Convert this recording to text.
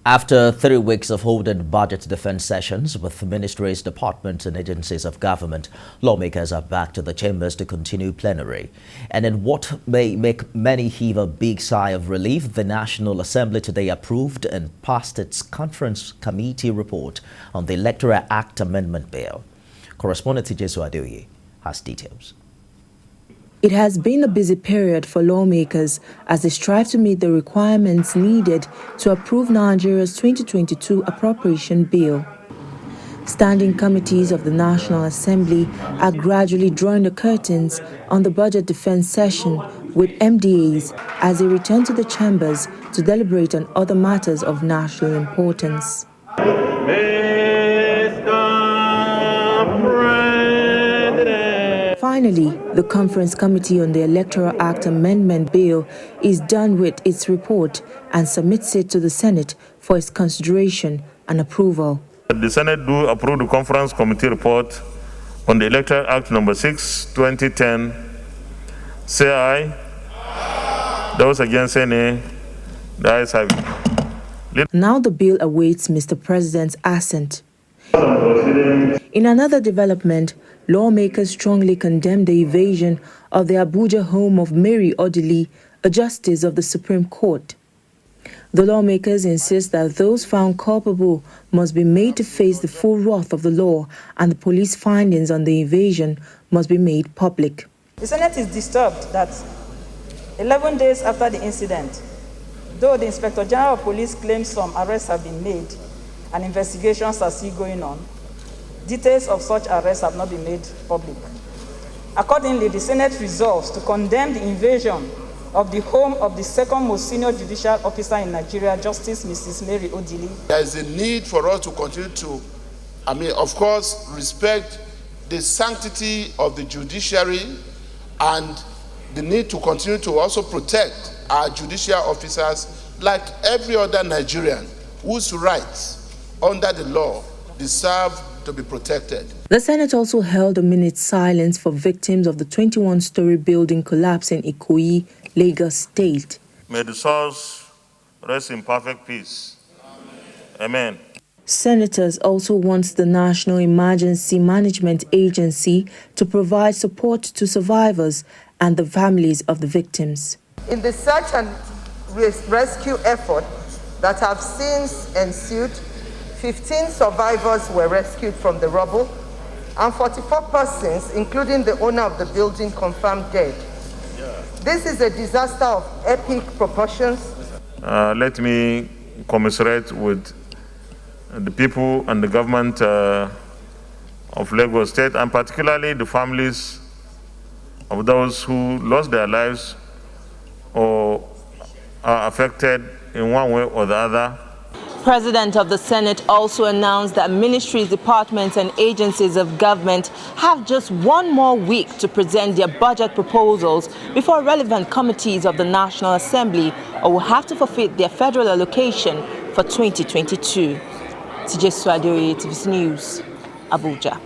After 3 weeks of holding budget defense sessions with ministries, departments and agencies of government, lawmakers are back to the chambers to continue plenary. And in what may make many heave a big sigh of relief, the National Assembly today approved and passed its conference committee report on the Electoral Act Amendment Bill. Correspondent TVC News has details. It has been a busy period for lawmakers as they strive to meet the requirements needed to approve Nigeria's 2022 appropriation bill. Standing committees of the National Assembly are gradually drawing the curtains on the budget defense session with MDAs as they return to the chambers to deliberate on other matters of national importance. Finally, the Conference Committee on the Electoral Act Amendment Bill is done with its report and submits it to the Senate for its consideration and approval. The Senate do approve the Conference Committee report on the Electoral Act No. 6, 2010. Say aye. Those against say nay. The ayes have it. Now the bill awaits Mr. President's assent. In another development, lawmakers strongly condemned the evasion of the Abuja home of Mary ODILI'S, a justice of the Supreme Court. The lawmakers insist that those found culpable must be made to face the full wrath of the law, and the police findings on the evasion must be made public. The Senate is disturbed that 11 days after the incident, though the Inspector General of Police claims some arrests have been made and investigations are still going on, details of such arrests have not been made public. Accordingly, the Senate resolves to condemn the invasion of the home of the second most senior judicial officer in Nigeria, Justice Mrs. Mary ODILI'S. There is a need for us to continue to, of course, respect the sanctity of the judiciary and the need to continue to also protect our judicial officers like every other Nigerian whose rights under the law deserve to be protected. The Senate also held a minute's silence for victims of the 21-story building collapse in IKOYI, Lagos State. May the souls rest in perfect peace. Amen. Senators also want the National Emergency Management Agency to provide support to survivors and the families of the victims. In the search and rescue effort that have since ensued, 15 survivors were rescued from the rubble, and 44 persons, including the owner of the building, confirmed dead. This is a disaster of epic proportions. Let me commiserate with the people and the government of Lagos State, and particularly the families of those who lost their lives or are affected in one way or the other. President of the Senate also announced that ministries, departments and agencies of government have just one more week to present their budget proposals before relevant committees of the National Assembly or will have to forfeit their federal allocation for 2022. TVC News, Abuja.